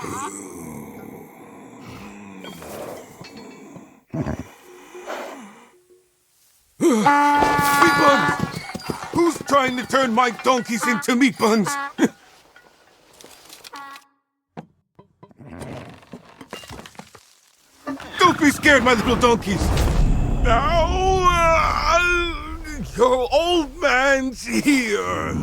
Meat buns! Who's trying to turn my donkeys into meat buns? Don't be scared, my little donkeys! Now, your old man's here!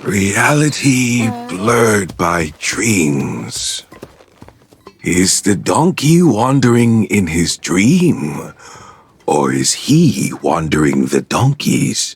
Reality blurred by dreams. Is the donkey wandering in his dream? Or is he wandering the donkeys?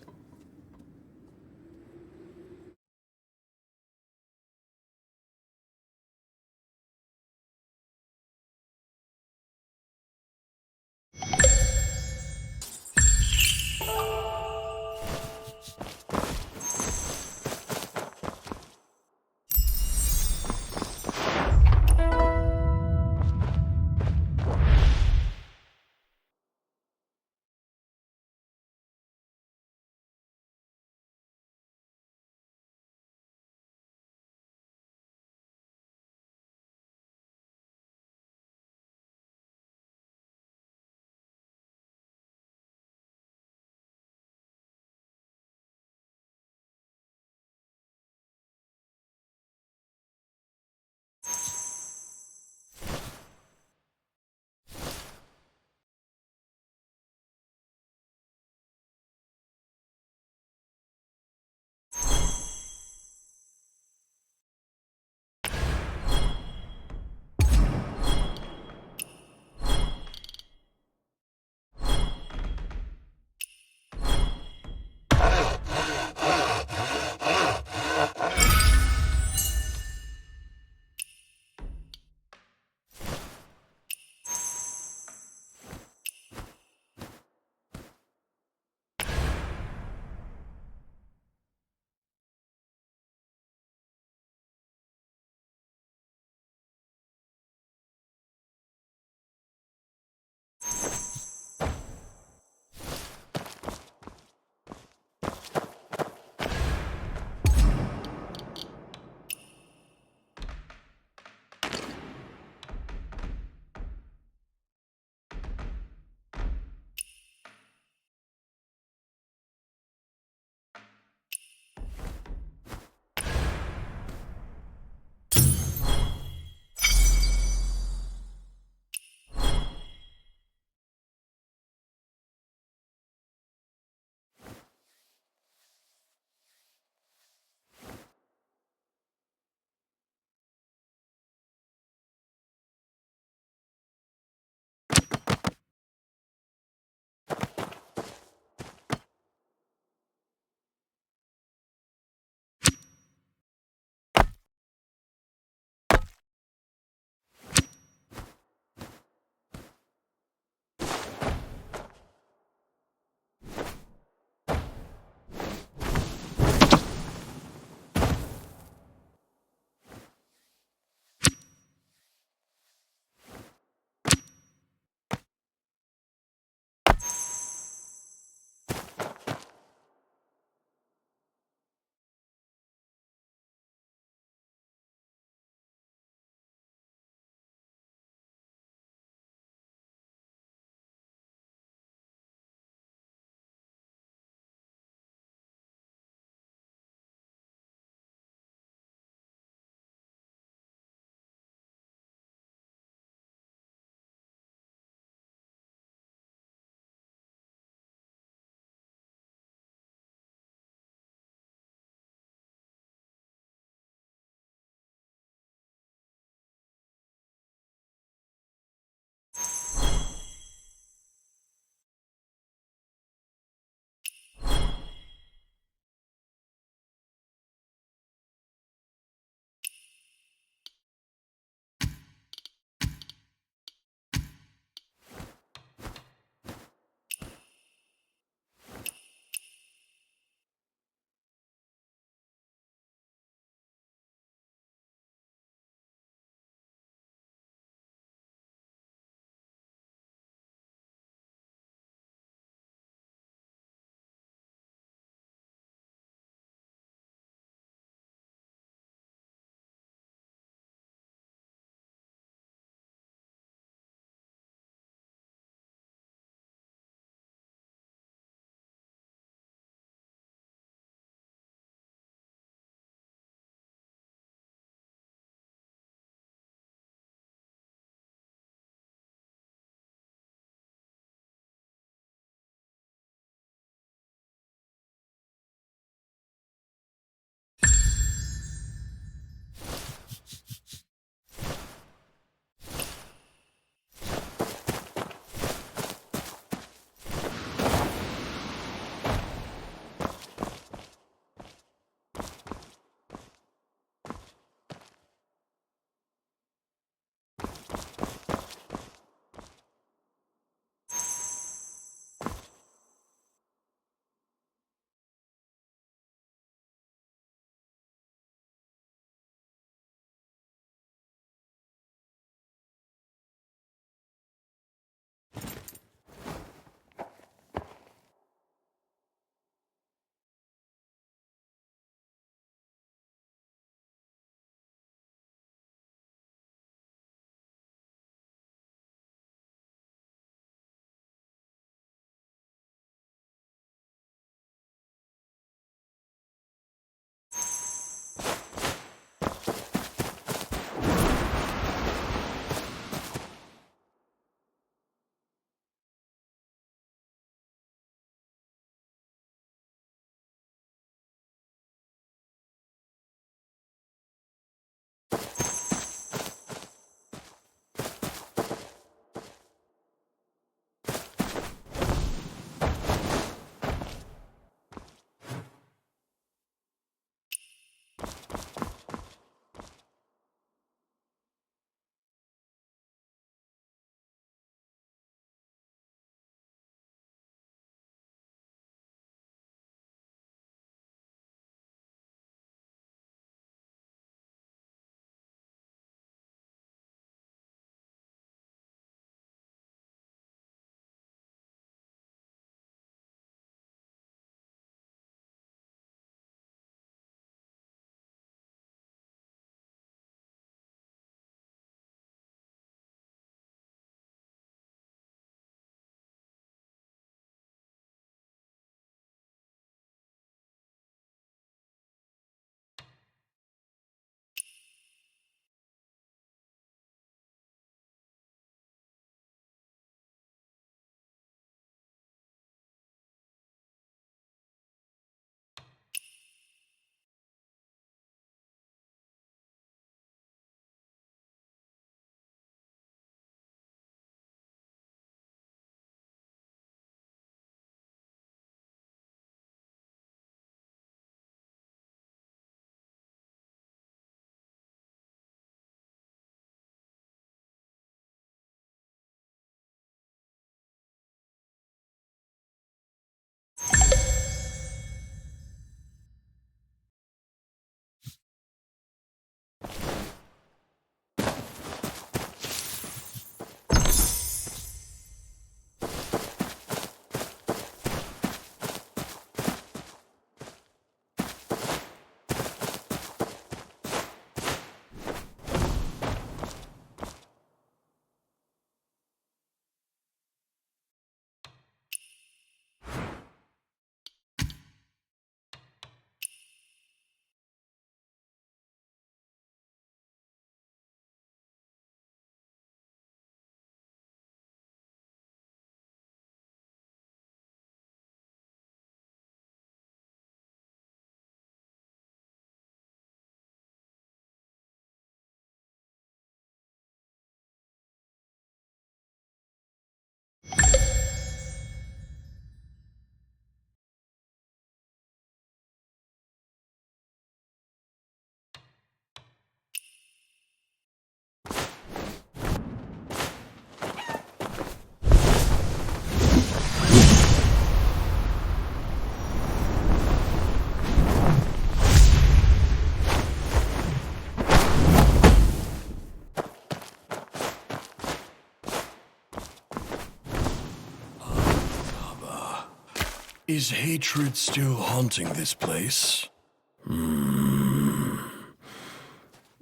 Is hatred still haunting this place?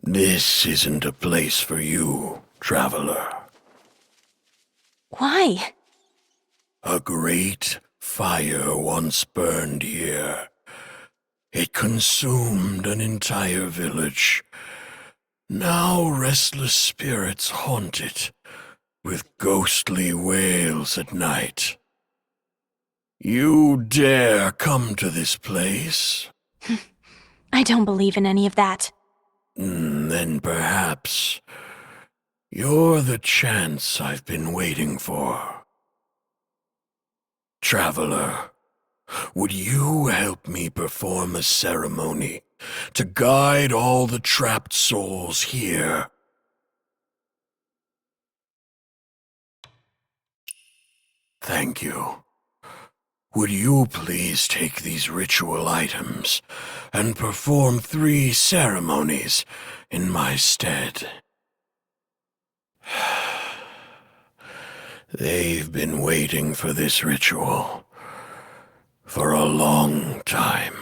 This isn't a place for you, traveler. Why? A great fire once burned here. It consumed an entire village. Now restless spirits haunt it, with ghostly wails at night. You dare come to this place? I don't believe in any of that. Then perhaps you're the chance I've been waiting for. Traveler, would you help me perform a ceremony to guide all the trapped souls here? Thank you. Would you please take these ritual items and perform 3 ceremonies in my stead? They've been waiting for this ritual for a long time.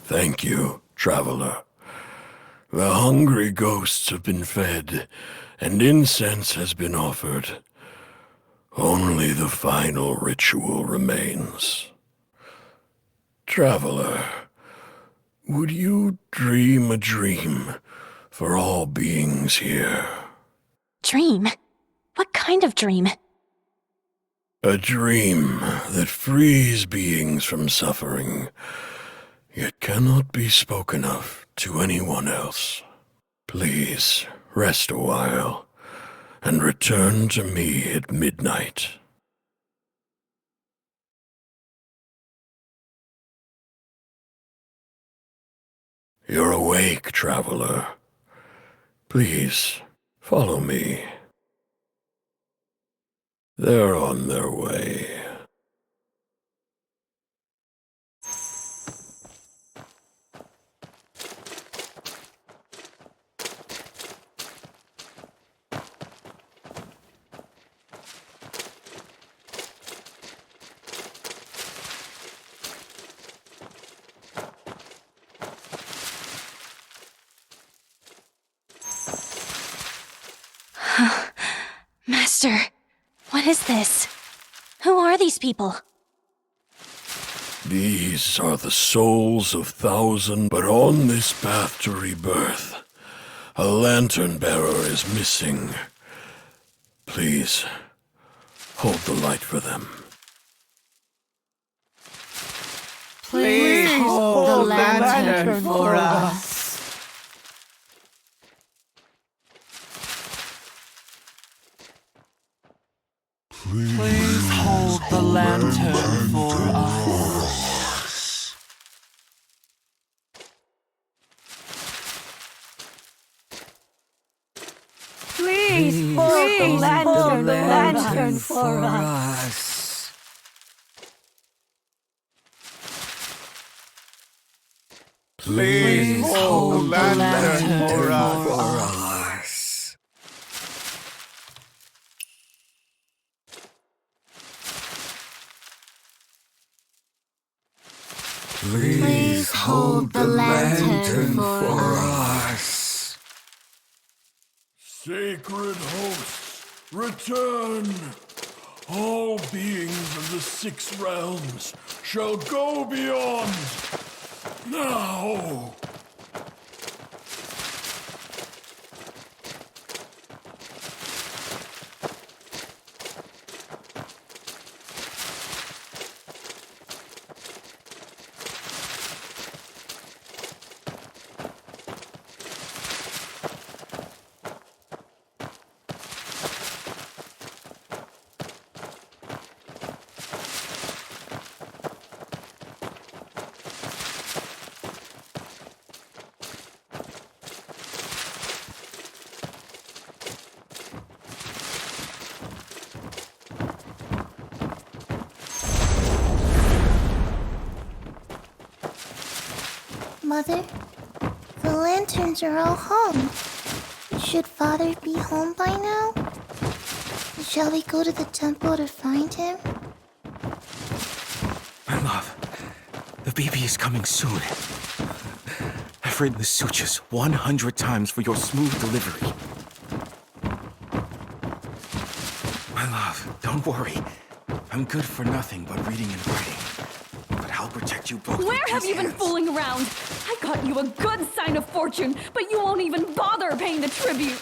Thank you, traveler. The hungry ghosts have been fed, and incense has been offered. Only the final ritual remains. Traveler, would you dream a dream for all beings here? Dream? What kind of dream? A dream that frees beings from suffering, yet cannot be spoken of to anyone else. Please, rest a while, and return to me at midnight. You're awake, traveler. Please, follow me. They're on their way. Master, what is this? Who are these people? These are the souls of thousands, but on this path to rebirth, a lantern bearer is missing. Please, hold the light for them. Please hold the lantern for us. Please hold the lantern for us. Please hold the lantern for us. Please hold the lantern for us. Please hold the lantern for us. Sacred hosts, return! All beings of the 6 realms shall go beyond! Now! Mother, the lanterns are all home. Should Father be home by now? Shall we go to the temple to find him? My love, the baby is coming soon. I've written the sutras 100 times for your smooth delivery. My love, don't worry. I'm good for nothing but reading and writing. But I'll protect you both. Where have you been fooling around? I got you a good sign of fortune, but you won't even bother paying the tribute.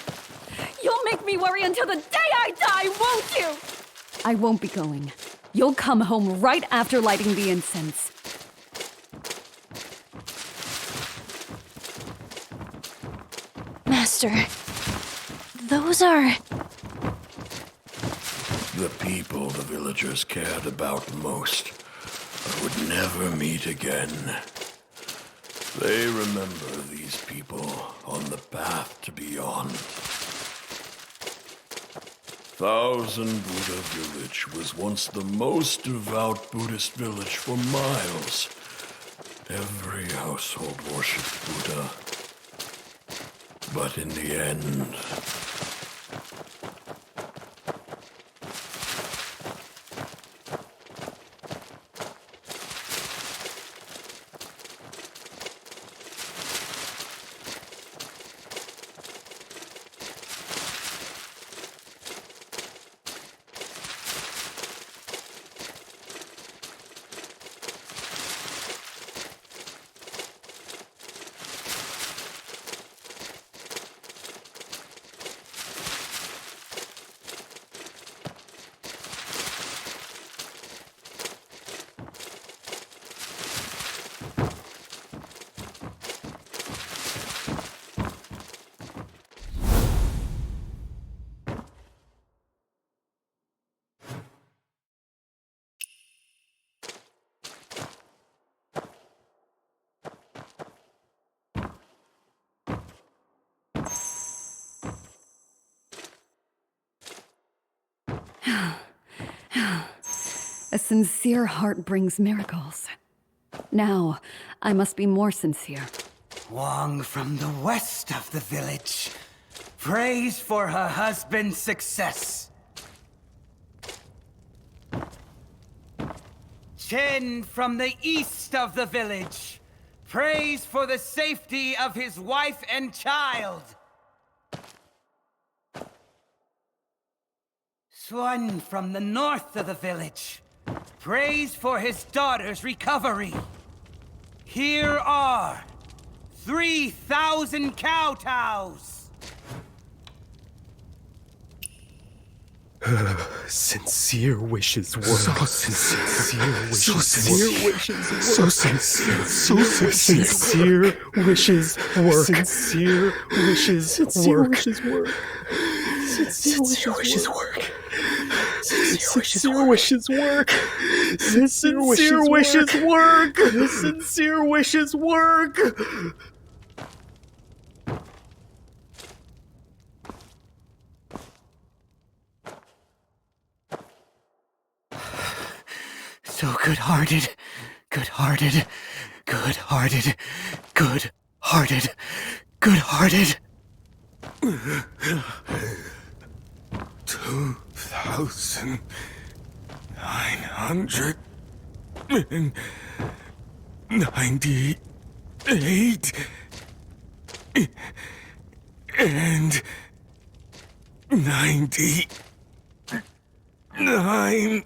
You'll make me worry until the day I die, won't you? I won't be going. You'll come home right after lighting the incense. Master, those are... The people the villagers cared about most would never meet again. They remember these people on the path to beyond. Thousand Buddha Village was once the most devout Buddhist village for miles. Every household worshipped Buddha. But in the end, A sincere heart brings miracles. Now, I must be more sincere. Wong from the west of the village prays for her husband's success. Chen from the east of the village prays for the safety of his wife and child. Swan from the north of the village prays for his daughter's recovery. Here are 3,000 kowtows. Sincere wishes work. So sincere wishes So sincere. wishes work. So sincere. So sincere. Sincere wishes work. Sincere wishes work. Sincere wishes work. Sincere wishes work. Sincere wishes work. Sincere wishes work. So good-hearted, good-hearted, good-hearted, good-hearted, good-hearted. 2,998 and 99.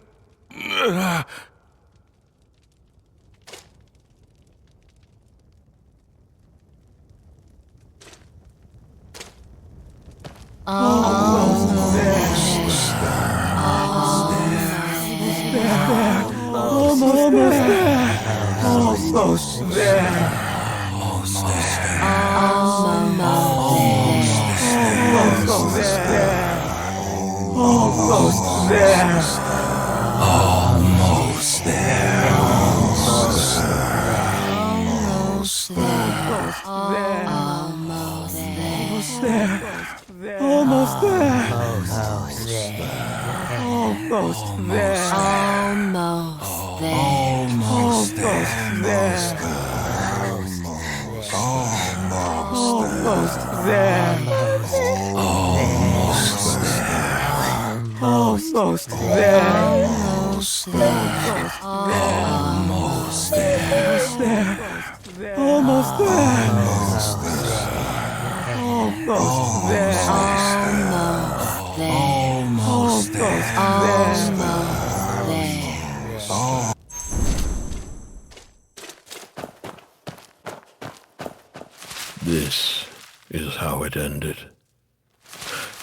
This is how it ended.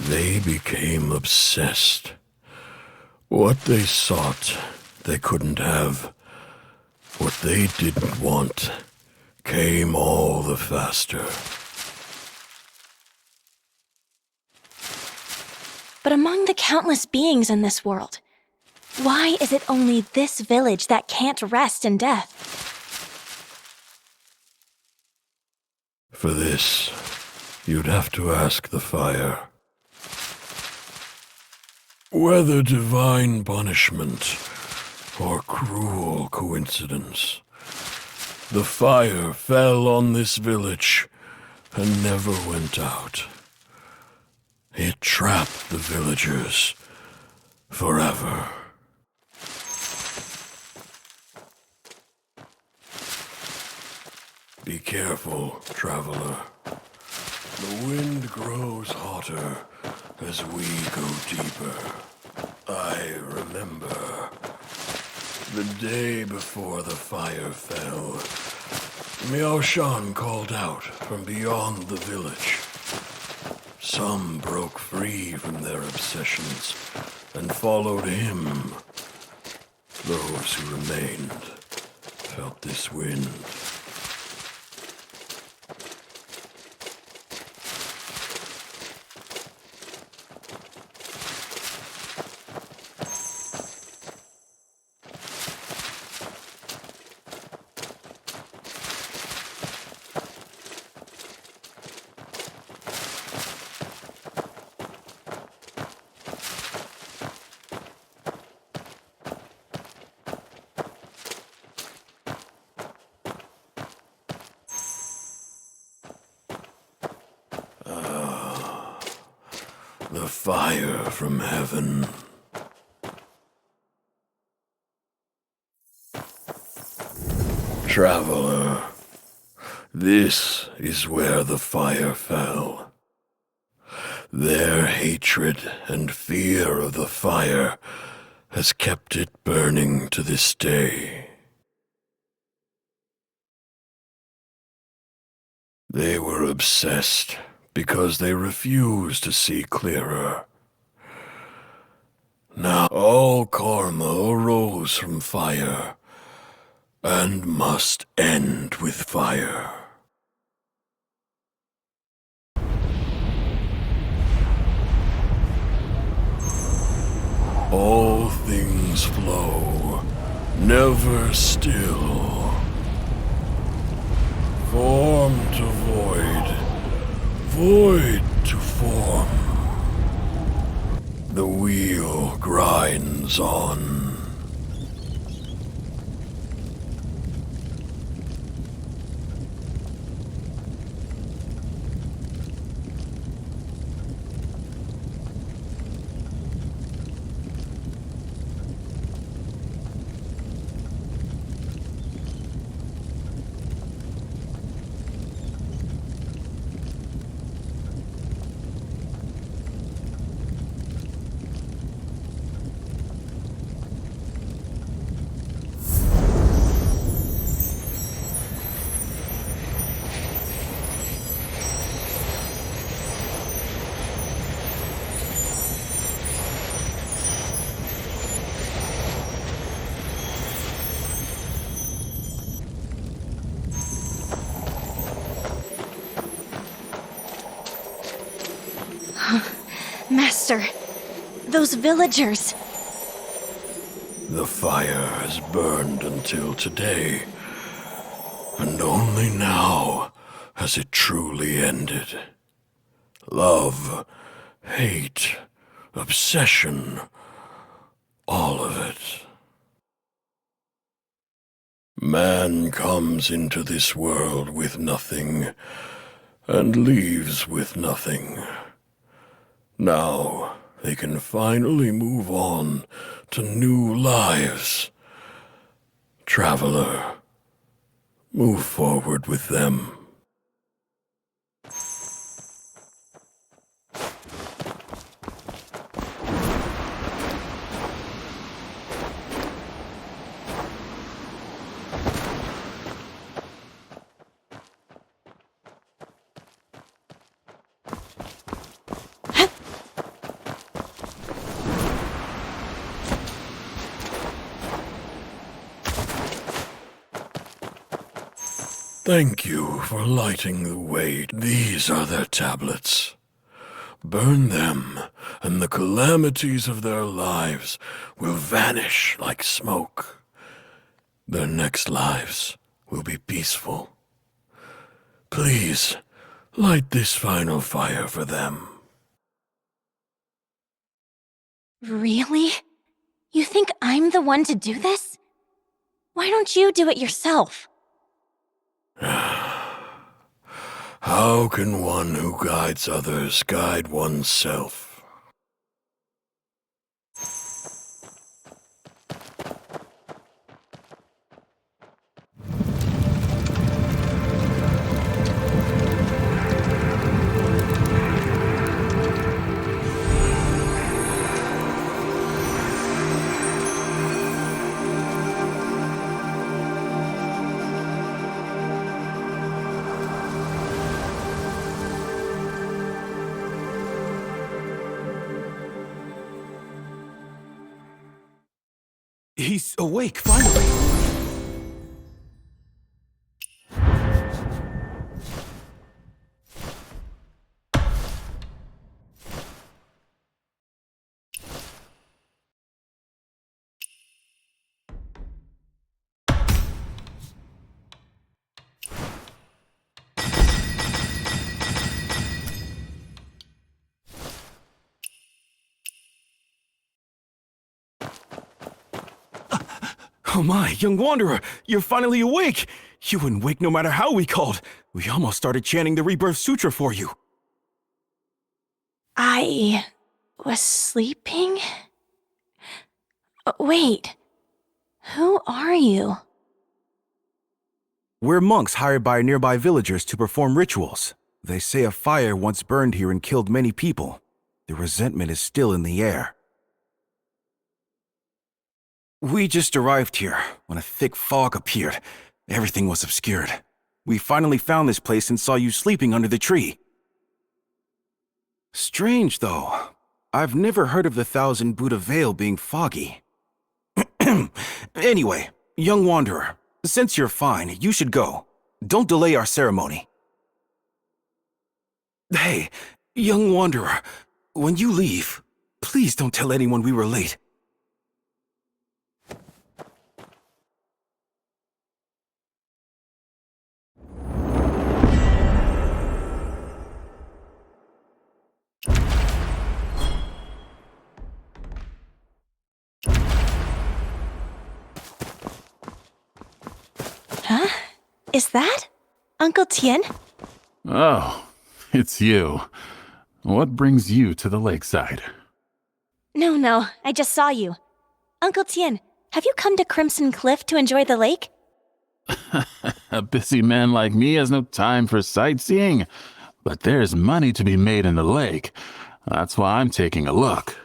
They became obsessed. What they sought, they couldn't have. What they didn't want came all the faster. But among the countless beings in this world, why is it only this village that can't rest in death? For this, you'd have to ask the fire. Whether divine punishment or cruel coincidence, the fire fell on this village and never went out. It trapped the villagers forever. Be careful, traveler. The wind grows hotter as we go deeper. I remember the day before the fire fell. Miao Shan called out from beyond the village. Some broke free from their obsessions and followed him. Those who remained felt this wind. fire from heaven. Traveler, this is where the fire fell. Their hatred and fear of the fire has kept it burning to this day. They were obsessed because they refused to see clearer. Now all karma arose from fire, and must end with fire. All things flow, never still. Form to void, void to form. The wheel grinds on. Master, those villagers. The fire has burned until today, and only now has it truly ended. Love, hate, obsession, all of it. Man comes into this world with nothing, and leaves with nothing. Now they can finally move on to new lives. Traveler, move forward with them. Thank you for lighting the way. These are their tablets. Burn them, and the calamities of their lives will vanish like smoke. Their next lives will be peaceful. Please, light this final fire for them. Really? You think I'm the one to do this? Why don't you do it yourself? How can one who guides others guide oneself? He's awake, finally. Oh my, young wanderer, you're finally awake! You wouldn't wake no matter how we called. We almost started chanting the Rebirth Sutra for you. was sleeping? Wait, who are you? We're monks hired by nearby villagers to perform rituals. They say a fire once burned here and killed many people. The resentment is still in the air. We just arrived here when a thick fog appeared. Everything was obscured. We finally found this place and saw you sleeping under the tree. Strange, though. I've never heard of the Thousand Buddha Veil being foggy. Anyway, young wanderer, since you're fine, you should go. Don't delay our ceremony. Hey, young wanderer, when you leave, please don't tell anyone we were late. Huh? Is that Uncle Tien? Oh, it's you. What brings you to the lakeside? No, I just saw you. Uncle Tien, have you come to Crimson Cliff to enjoy the lake? A busy man like me has no time for sightseeing, but there's money to be made in the lake. That's why I'm taking a look.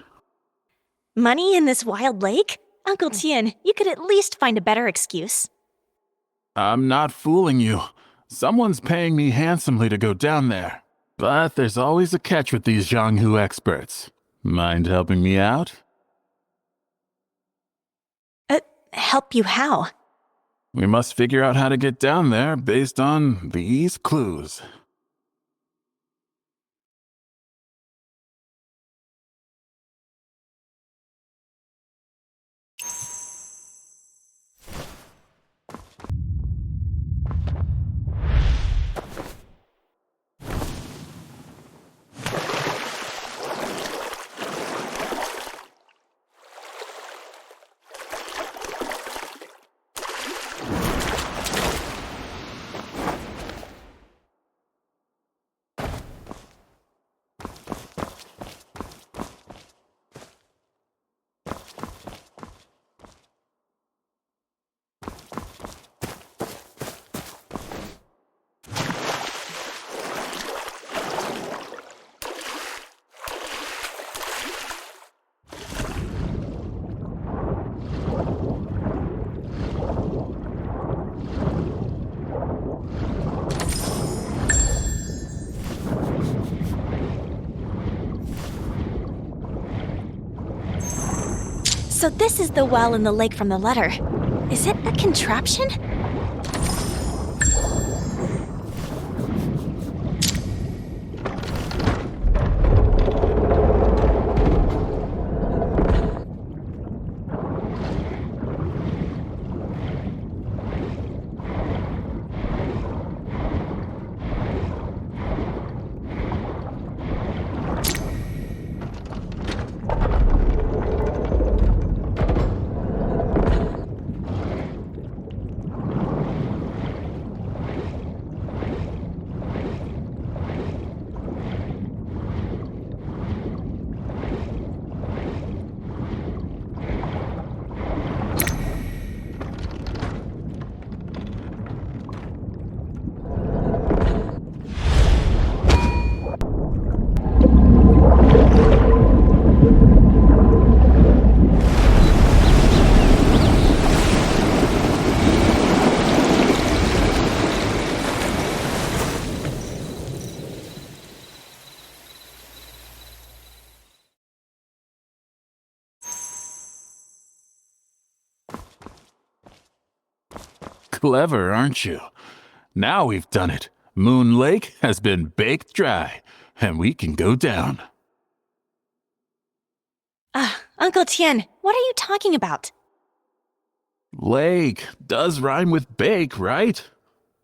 Money in this wild lake? Uncle Tien, you could at least find a better excuse. I'm not fooling you. Someone's paying me handsomely to go down there. But there's always a catch with these Zhanghu experts. Mind helping me out? Help you how? We must figure out how to get down there based on these clues. So this is the well in the lake from the letter. Is it a contraption? Clever, aren't you? Now we've done it. Moon Lake has been baked dry, and we can go down. Uncle Tien, what are you talking about? Lake does rhyme with bake, right?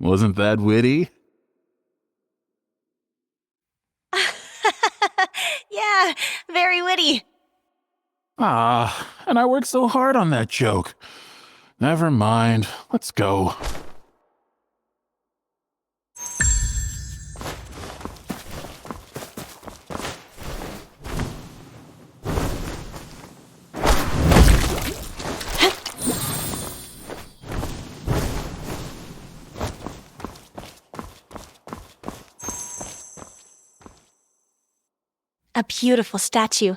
Wasn't that witty? Yeah, very witty. And I worked so hard on that joke. Never mind, let's go. A beautiful statue,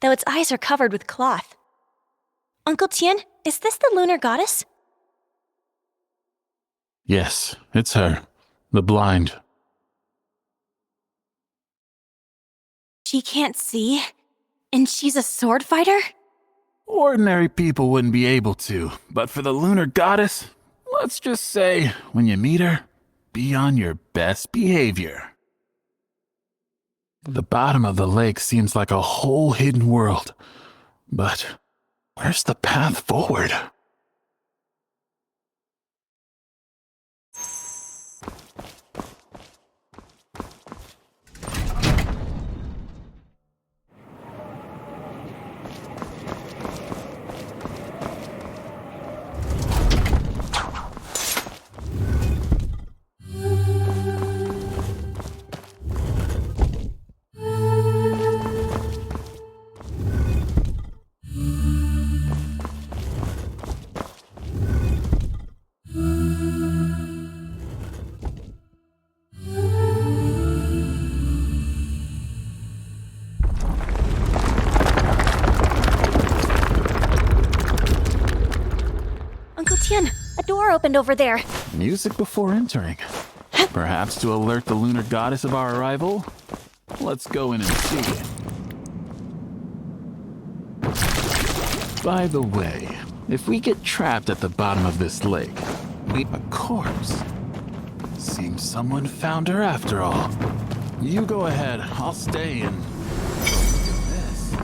though its eyes are covered with cloth. Uncle Tian, is this the lunar goddess? Yes, it's her. The blind. She can't see? And she's a sword fighter? Ordinary people wouldn't be able to, but for the lunar goddess, let's just say, when you meet her, be on your best behavior. The bottom of the lake seems like a whole hidden world, but where's the path forward? Uncle Tian, a door opened over there. Music before entering. Perhaps to alert the lunar goddess of our arrival? Let's go in and see. By the way, if we get trapped at the bottom of this lake, a corpse. Seems someone found her after all. You go ahead, I'll stay and... this.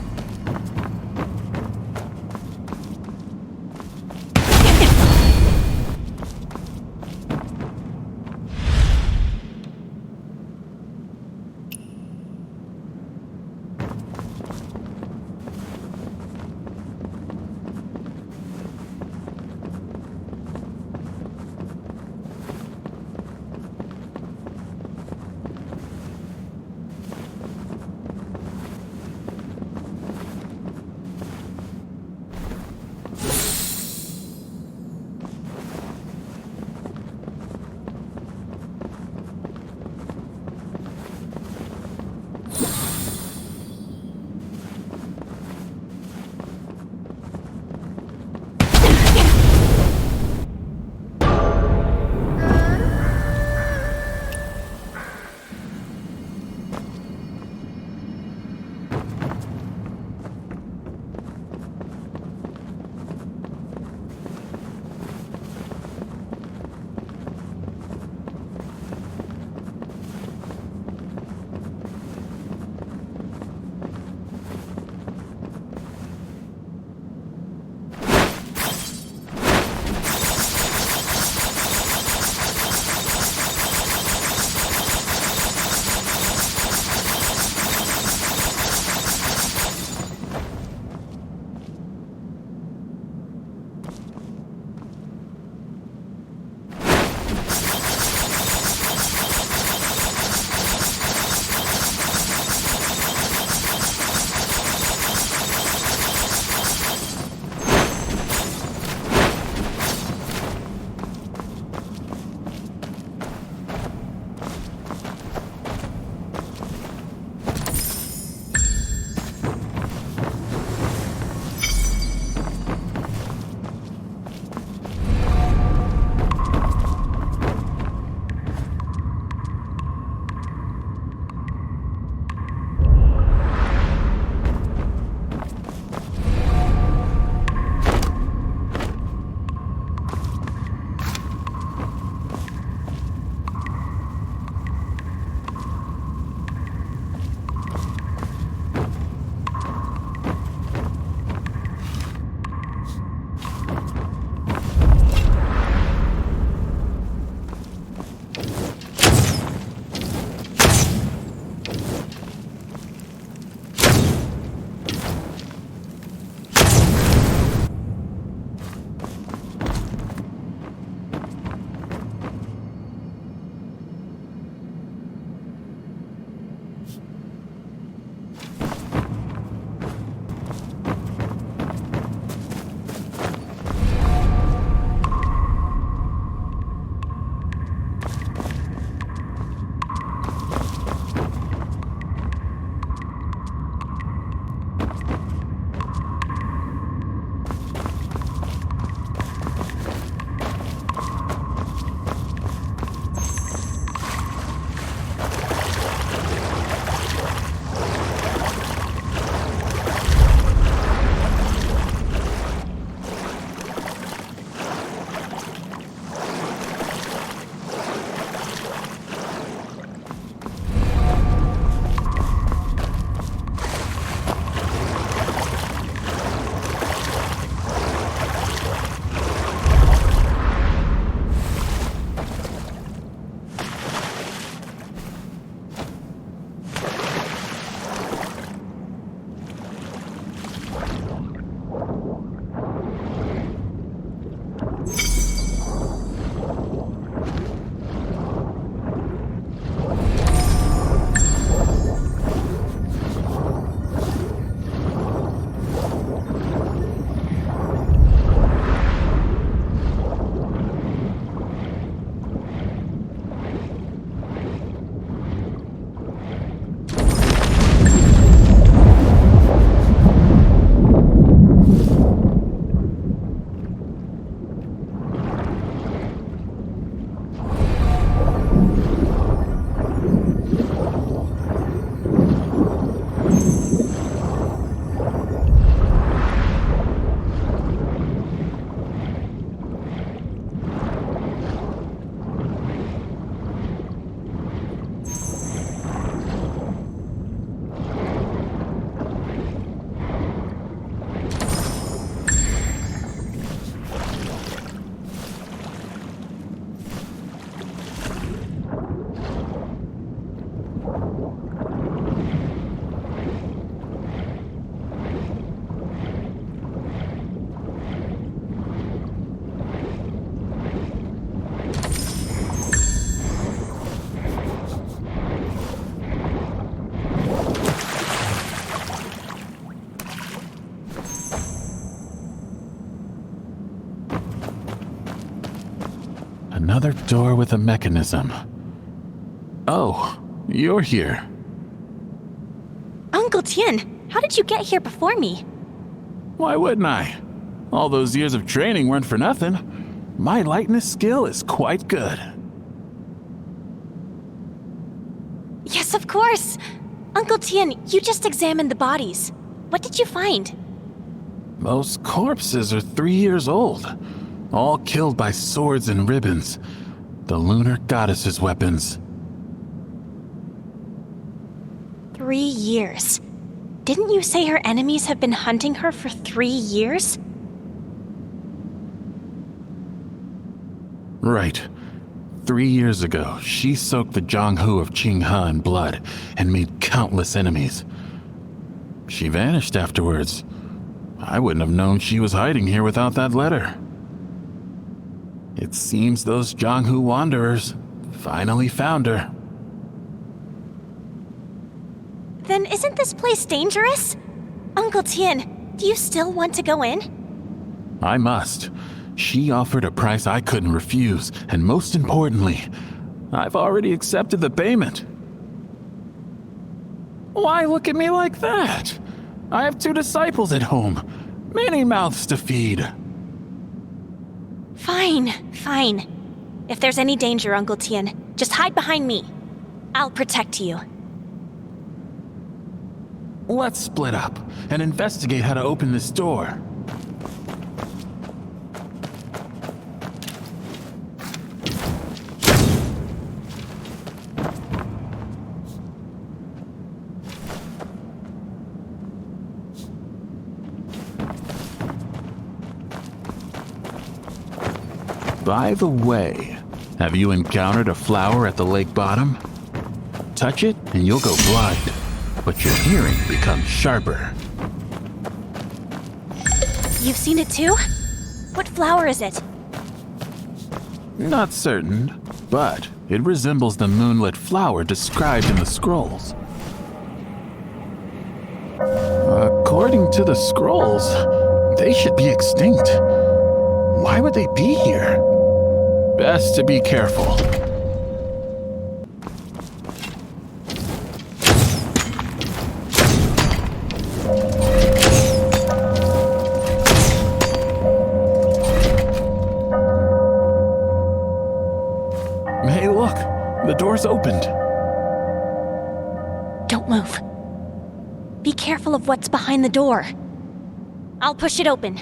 Another door with a mechanism. Oh, you're here. Uncle Tien, how did you get here before me? Why wouldn't I? All those years of training weren't for nothing. My lightness skill is quite good. Yes, of course. Uncle Tien, you just examined the bodies. What did you find? Most corpses are 3 years old, all killed by swords and ribbons, the lunar goddess's weapons. 3 years. Didn't you say her enemies have been hunting her for 3 years? Right. 3 years ago, she soaked the Zhonghu of Qinghe in blood and made countless enemies. She vanished afterwards. I wouldn't have known she was hiding here without that letter. It seems those Zhonghu wanderers finally found her. Then isn't this place dangerous? Uncle Tien, do you still want to go in? I must. She offered a price I couldn't refuse, and most importantly, I've already accepted the payment. Why look at me like that? I have 2 disciples at home, many mouths to feed. Fine. If there's any danger, Uncle Tien, just hide behind me. I'll protect you. Let's split up and investigate how to open this door. By the way, have you encountered a flower at the lake bottom? Touch it and you'll go blind, but your hearing becomes sharper. You've seen it too? What flower is it? Not certain, but it resembles the moonlit flower described in the scrolls. According to the scrolls, they should be extinct. Why would they be here? Best to be careful. Hey, look! The door's opened. Don't move. Be careful of what's behind the door. I'll push it open.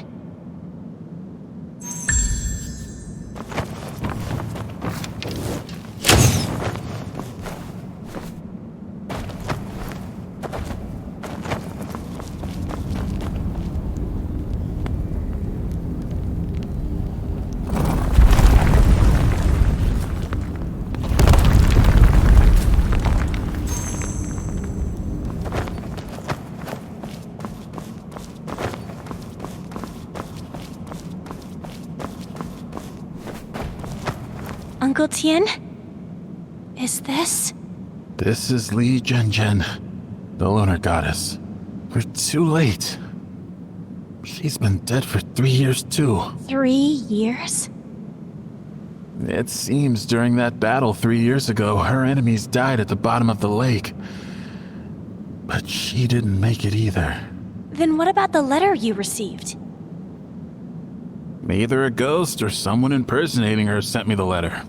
Uncle Tien? Is this? This is Li Zhenzhen, the lunar goddess. We're too late. She's been dead for 3 years too. 3 years? It seems during that battle 3 years ago, her enemies died at the bottom of the lake. But she didn't make it either. Then what about the letter you received? Either a ghost or someone impersonating her sent me the letter.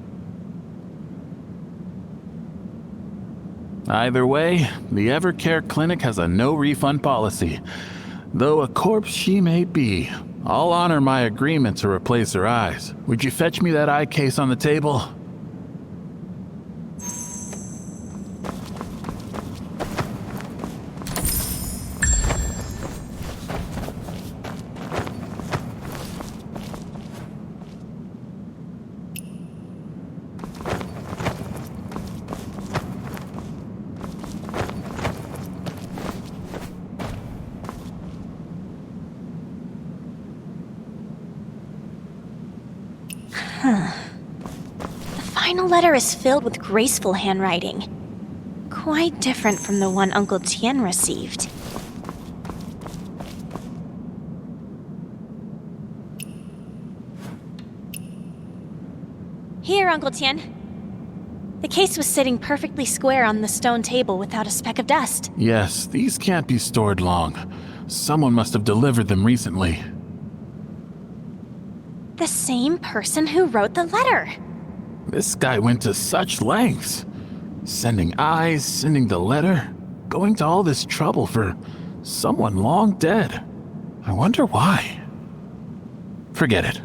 Either way, the Evercare Clinic has a no-refund policy. Though a corpse she may be, I'll honor my agreement to replace her eyes. Would you fetch me that eye case on the table? The final letter is filled with graceful handwriting. Quite different from the one Uncle Tien received. Here, Uncle Tian. The case was sitting perfectly square on the stone table without a speck of dust. Yes, these can't be stored long. Someone must have delivered them recently. The same person who wrote the letter. This guy went to such lengths. Sending eyes, sending the letter, going to all this trouble for someone long dead. I wonder why. Forget it.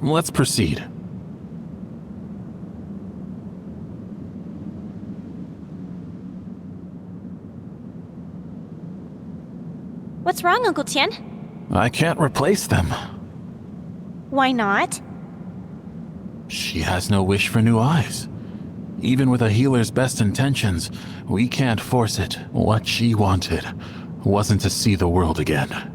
Let's proceed. What's wrong, Uncle Tian? I can't replace them. Why not? She has no wish for new eyes. Even with a healer's best intentions, we can't force it. What she wanted wasn't to see the world again.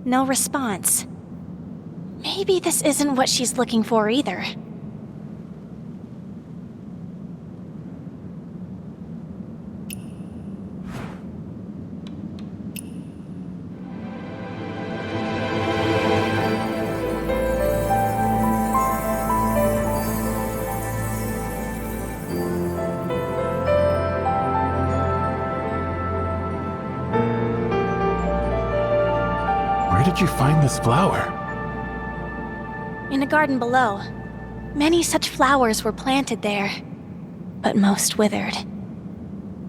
No response. Maybe this isn't what she's looking for either. Where did you find this flower? In a garden below. Many such flowers were planted there, but most withered.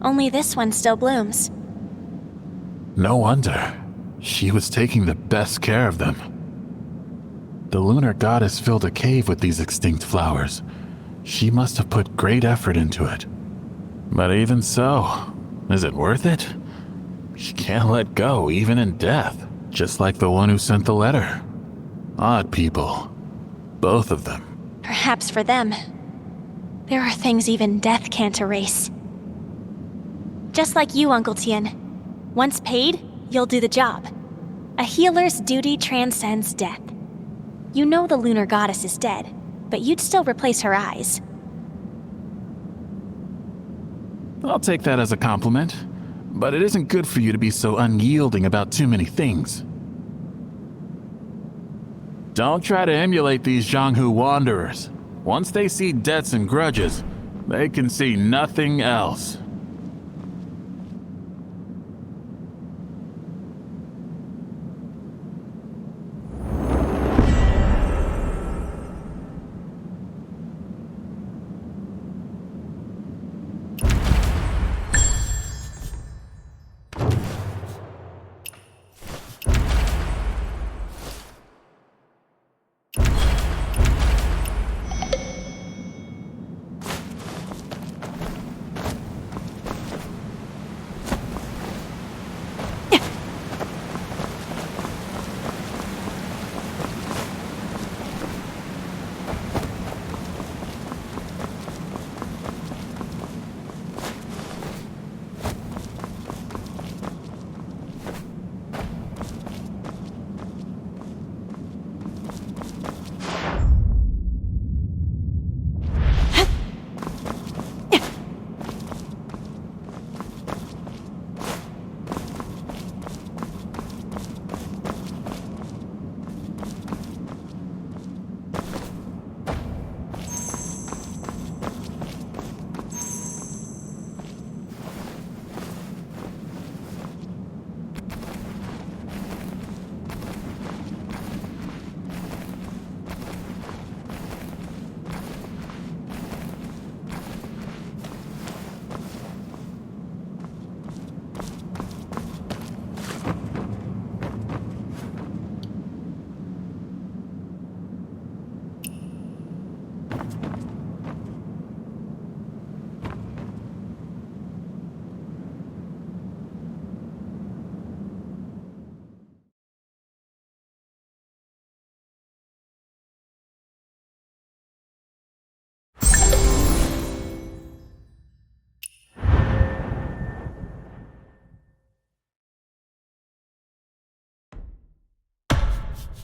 Only this one still blooms. No wonder. She was taking the best care of them. The lunar goddess filled a cave with these extinct flowers. She must have put great effort into it. But even so, is it worth it? She can't let go, even in death. Just like the one who sent the letter. Odd people. Both of them. Perhaps for them, there are things even death can't erase. Just like you, Uncle Tien. Once paid, you'll do the job. A healer's duty transcends death. You know the lunar goddess is dead, but you'd still replace her eyes. I'll take that as a compliment, but it isn't good for you to be so unyielding about too many things. Don't try to emulate these Jianghu wanderers. Once they see debts and grudges, they can see nothing else.